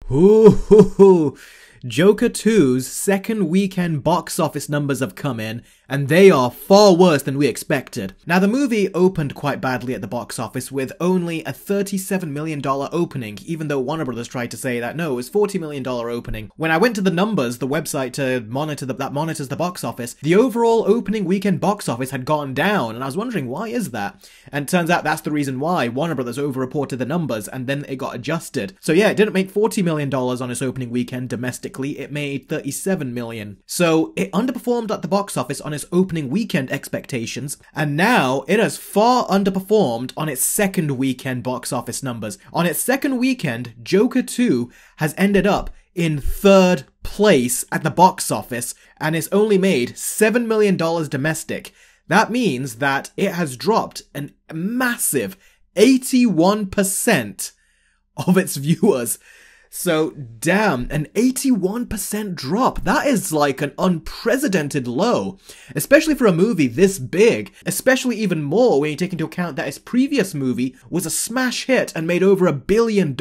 Ooh, Joker 2's second weekend box office numbers have come in, and they are far worse than we expected. Now, the movie opened quite badly at the box office with only a $37 million opening, even though Warner Brothers tried to say that no, it was $40 million opening. When I went to the numbers, the website to monitor that monitors the box office, the overall opening weekend box office had gone down, and I was wondering, why is that? And it turns out that's the reason why. Warner Brothers overreported the numbers, and then it got adjusted. So yeah, it didn't make $40 million on its opening weekend domestically, it made $37 million. So it underperformed at the box office on its opening weekend expectations, and now it has far underperformed on its second weekend box office numbers. On its second weekend, Joker 2 has ended up in third place at the box office, and it's only made $7 million domestic. That means that it has dropped a massive 81% of its viewers. So, damn, an 81% drop. That is like an unprecedented low, especially for a movie this big, especially even more when you take into account that its previous movie was a smash hit and made over $1 billion.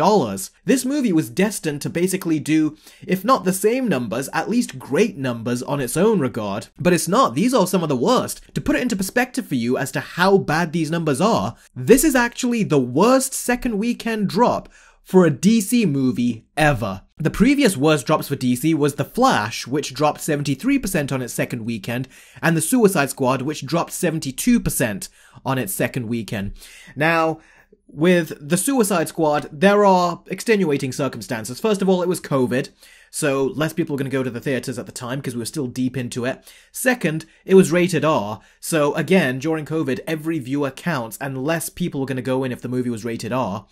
This movie was destined to basically do, if not the same numbers, at least great numbers on its own regard. But it's not. These are some of the worst. To put it into perspective for you as to how bad these numbers are, this is actually the worst second weekend drop for a DC movie ever. The previous worst drops for DC was The Flash, which dropped 73% on its second weekend, and The Suicide Squad, which dropped 72% on its second weekend. Now, with The Suicide Squad, there are extenuating circumstances. First of all, it was COVID, so less people were going to go to the theaters at the time because we were still deep into it. Second, it was rated R, so again, during COVID, every viewer counts, and less people were going to go in if the movie was rated R.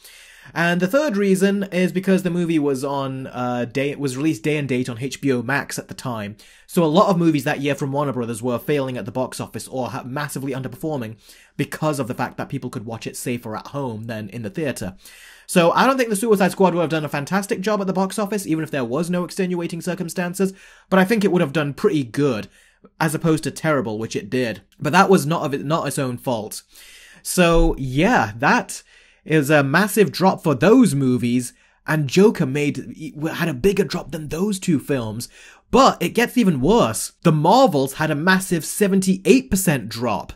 And the third reason is because the movie was on it was released day and date on HBO Max at the time. So a lot of movies that year from Warner Brothers were failing at the box office or massively underperforming because of the fact that people could watch it safer at home than in the theater. So I don't think The Suicide Squad would have done a fantastic job at the box office, even if there was no extenuating circumstances, but I think it would have done pretty good, as opposed to terrible, which it did. But that was not its own fault. So yeah, that is a massive drop for those movies, and Joker had a bigger drop than those two films. But it gets even worse. The Marvels had a massive 78% drop,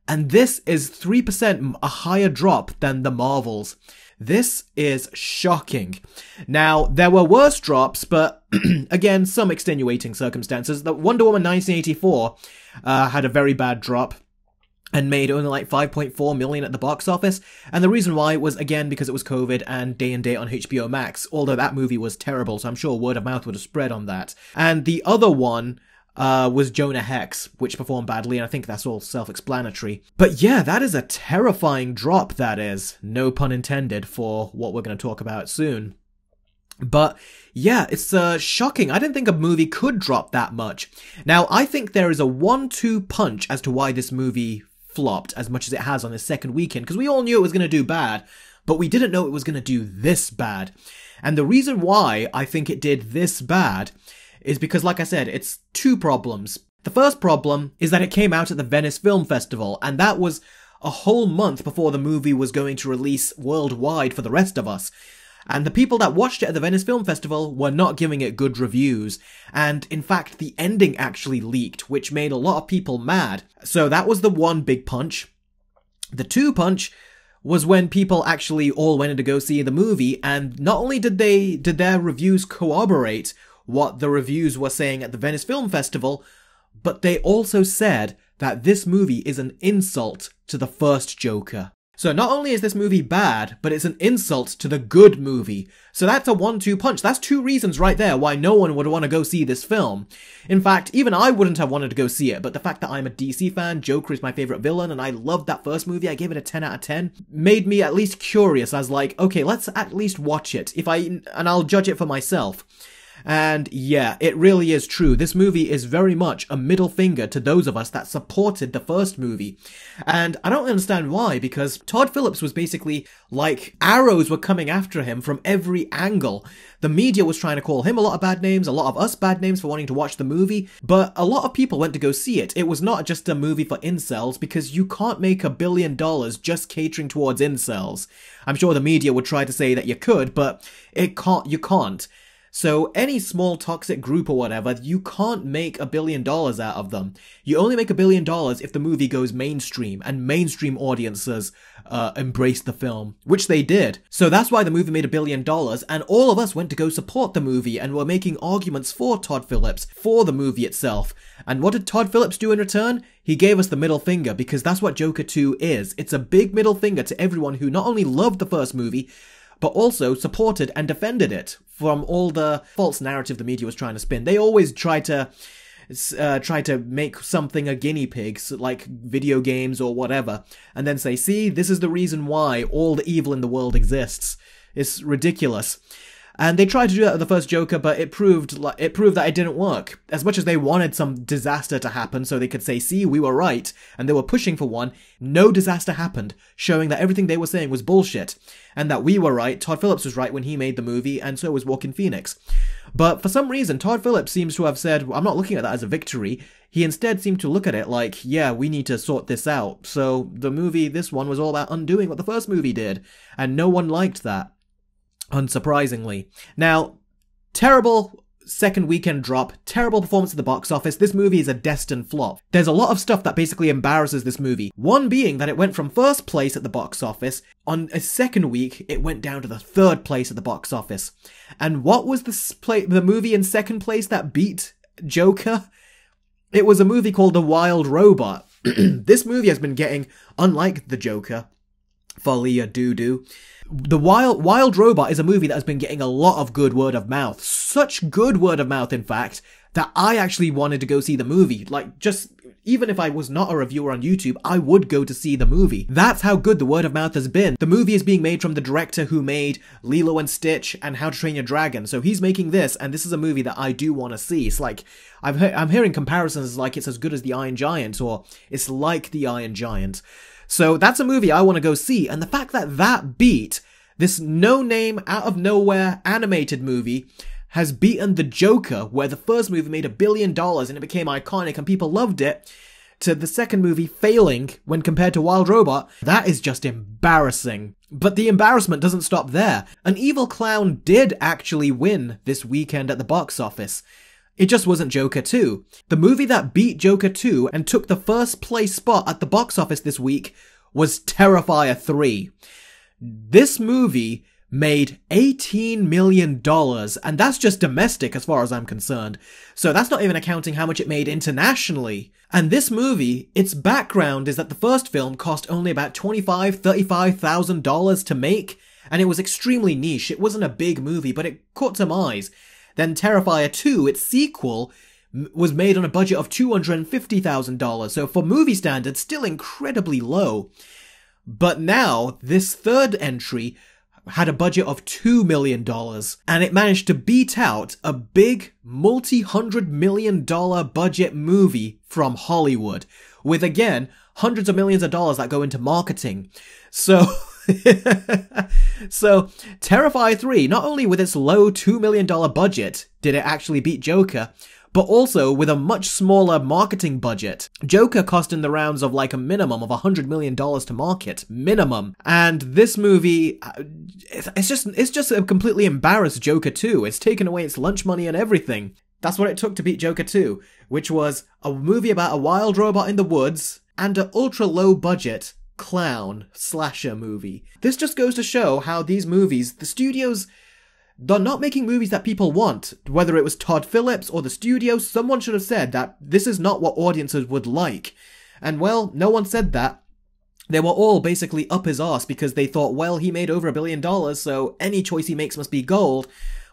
and this is 3% a higher drop than the Marvels. This is shocking. Now, there were worse drops, but again, some extenuating circumstances. The Wonder Woman 1984 had a very bad drop and made only like $5.4 million at the box office, and the reason why was again because it was COVID and day and date on HBO Max, although that movie was terrible, so I'm sure word of mouth would have spread on that. And the other one was Jonah Hex, which performed badly, and I think that's all self-explanatory. But yeah, that is a terrifying drop, that is. No pun intended for what we're going to talk about soon. But yeah, it's shocking. I didn't think a movie could drop that much. Now, I think there is a 1-2 punch as to why this movie flopped as much as it has on its second weekend, because we all knew it was going to do bad, but we didn't know it was going to do this bad. And the reason why I think it did this bad is because, like I said, it's two problems. The first problem is that it came out at the Venice Film Festival, and that was a whole month before the movie was going to release worldwide for the rest of us. And the people that watched it at the Venice Film Festival were not giving it good reviews. And in fact, the ending actually leaked, which made a lot of people mad. So that was the one big punch. The two punch was when people actually all went in to go see the movie, and not only did their reviews corroborate what the reviews were saying at the Venice Film Festival, but they also said that this movie is an insult to the first Joker. So not only is this movie bad, but it's an insult to the good movie. So that's a 1-2 punch. That's two reasons right there why no one would want to go see this film. In fact, even I wouldn't have wanted to go see it, but the fact that I'm a DC fan, Joker is my favorite villain, and I loved that first movie, I gave it a 10 out of 10, made me at least curious. I was like, okay, let's at least watch it, and I'll judge it for myself. And yeah, it really is true. This movie is very much a middle finger to those of us that supported the first movie. And I don't understand why, because Todd Phillips was basically like arrows were coming after him from every angle. The media was trying to call him a lot of bad names, a lot of us bad names for wanting to watch the movie, but a lot of people went to go see it. It was not just a movie for incels, because you can't make $1 billion just catering towards incels. I'm sure the media would try to say that you could, but you can't. So any small toxic group or whatever, you can't make $1 billion out of them. You only make $1 billion if the movie goes mainstream, and mainstream audiences embrace the film, which they did. So that's why the movie made $1 billion, and all of us went to go support the movie and were making arguments for Todd Phillips, for the movie itself. And what did Todd Phillips do in return? He gave us the middle finger, because that's what Joker 2 is. It's a big middle finger to everyone who not only loved the first movie, but also supported and defended it from all the false narrative the media was trying to spin. They always try to make something a guinea pig, like video games or whatever, and then say, see, this is the reason why all the evil in the world exists. It's ridiculous. And they tried to do that with the first Joker, but it proved that it didn't work. As much as they wanted some disaster to happen so they could say, see, we were right, and they were pushing for one, no disaster happened, showing that everything they were saying was bullshit. And that we were right, Todd Phillips was right when he made the movie, and so was Joaquin Phoenix. But for some reason, Todd Phillips seems to have said, I'm not looking at that as a victory. He instead seemed to look at it like, yeah, we need to sort this out. So the movie, this one, was all about undoing what the first movie did. And no one liked that. Unsurprisingly. Now, terrible second weekend drop, terrible performance at the box office. This movie is a destined flop. There's a lot of stuff that basically embarrasses this movie. One being that it went from first place at the box office. On a second week, it went down to the third place at the box office. And what was the movie in second place that beat Joker? It was a movie called The Wild Robot. This movie has been getting, unlike the Joker, Folie or Deux, The Wild Robot is a movie that has been getting a lot of good word of mouth. Such good word of mouth, in fact, that I actually wanted to go see the movie. Like, just, even if I was not a reviewer on YouTube, I would go to see the movie. That's how good the word of mouth has been. The movie is being made from the director who made Lilo and Stitch and How to Train Your Dragon. So he's making this, and this is a movie that I do want to see. It's like, I'm hearing comparisons like it's as good as The Iron Giant, or it's like The Iron Giant. So that's a movie I want to go see, and the fact that that beat this no-name, out-of-nowhere animated movie has beaten The Joker, where the first movie made $1 billion and it became iconic and people loved it, to the second movie failing when compared to Wild Robot, that is just embarrassing. But the embarrassment doesn't stop there. An Evil Clown did actually win this weekend at the box office. It just wasn't Joker 2. The movie that beat Joker 2 and took the first place spot at the box office this week was Terrifier 3. This movie made $18 million, and that's just domestic as far as I'm concerned. So that's not even accounting how much it made internationally. And this movie, its background is that the first film cost only about $25,000, $35,000 to make, and it was extremely niche. It wasn't a big movie, but it caught some eyes. Then Terrifier 2, its sequel, was made on a budget of $250,000, so for movie standards, still incredibly low. But now, this third entry had a budget of $2 million, and it managed to beat out a big multi-$100 million budget movie from Hollywood, with again, hundreds of millions of dollars that go into marketing. So Terrifier 3, not only with its low $2 million budget did it actually beat Joker, but also with a much smaller marketing budget. Joker cost in the rounds of like a minimum of $100 million to market. Minimum. And this movie, it's just a completely embarrassed Joker 2. It's taken away its lunch money and everything. That's what it took to beat Joker 2, which was a movie about a wild robot in the woods and an ultra low budget clown slasher movie. This just goes to show how these movies, the studios, they're not making movies that people want. Whether it was Todd Phillips or the studio, someone should have said that this is not what audiences would like. And well, no one said that. They were all basically up his arse because they thought, well, he made over $1 billion, so any choice he makes must be gold.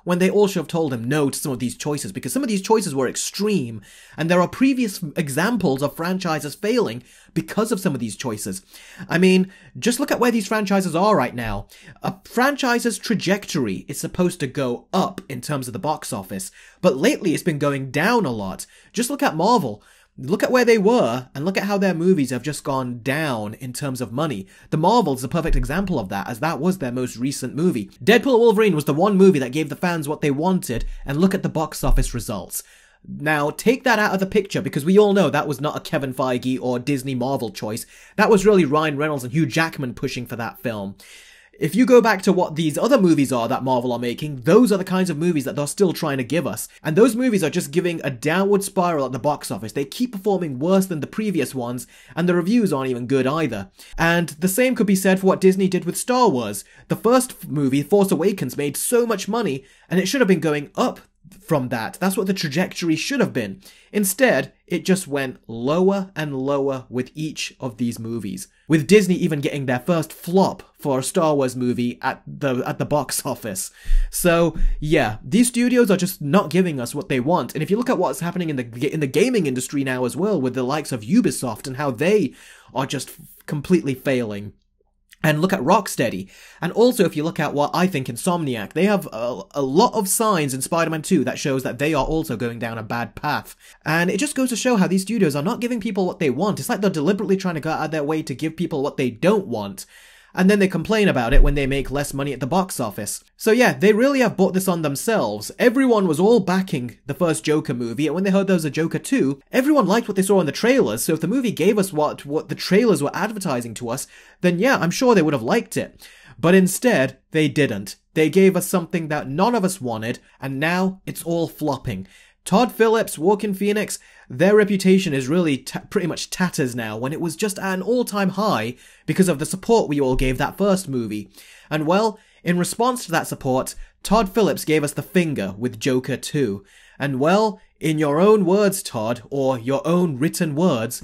when they all should have told him no to some of these choices, because some of these choices were extreme, and there are previous examples of franchises failing because of some of these choices. I mean, just look at where these franchises are right now. A franchise's trajectory is supposed to go up in terms of the box office, but lately it's been going down a lot. Just look at Marvel. Look at where they were, and look at how their movies have just gone down in terms of money. The Marvels is a perfect example of that, as that was their most recent movie. Deadpool and Wolverine was the one movie that gave the fans what they wanted, and look at the box office results. Now, take that out of the picture, because we all know that was not a Kevin Feige or Disney Marvel choice. That was really Ryan Reynolds and Hugh Jackman pushing for that film. If you go back to what these other movies are that Marvel are making, those are the kinds of movies that they're still trying to give us. And those movies are just giving a downward spiral at the box office. They keep performing worse than the previous ones, and the reviews aren't even good either. And the same could be said for what Disney did with Star Wars. The first movie, Force Awakens, made so much money, and it should have been going up from that. That's what the trajectory should have been. Instead, it just went lower and lower with each of these movies, with Disney even getting their first flop for a Star Wars movie at the box office. So yeah, these studios are just not giving us what they want. And if you look at what's happening in the gaming industry now as well, with the likes of Ubisoft and how they are just completely failing. And look at Rocksteady. And also, if you look at what I think Insomniac, they have a lot of signs in Spider-Man 2 that shows that they are also going down a bad path. And it just goes to show how these studios are not giving people what they want. It's like they're deliberately trying to go out of their way to give people what they don't want. And then they complain about it when they make less money at the box office. So yeah, they really have brought this on themselves. Everyone was all backing the first Joker movie, and when they heard there was a Joker 2, everyone liked what they saw in the trailers, so if the movie gave us what the trailers were advertising to us, then yeah, I'm sure they would have liked it. But instead, they didn't. They gave us something that none of us wanted, and now it's all flopping. Todd Phillips, Joaquin Phoenix, their reputation is really pretty much tatters now, when it was just at an all-time high because of the support we all gave that first movie. And well, in response to that support, Todd Phillips gave us the finger with Joker 2. And well, in your own words, Todd, or your own written words,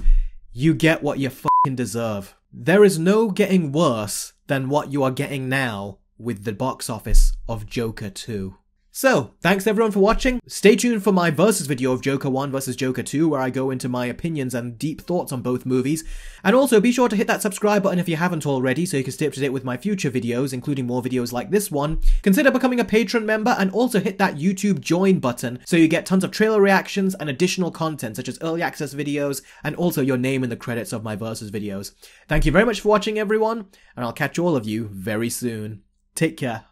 you get what you fucking deserve. There is no getting worse than what you are getting now with the box office of Joker 2. So, thanks everyone for watching. Stay tuned for my versus video of Joker 1 versus Joker 2, where I go into my opinions and deep thoughts on both movies. And also, be sure to hit that subscribe button if you haven't already, so you can stay up to date with my future videos, including more videos like this one. Consider becoming a patron member, and also hit that YouTube join button, so you get tons of trailer reactions and additional content, such as early access videos, and also your name in the credits of my versus videos. Thank you very much for watching, everyone, and I'll catch all of you very soon. Take care.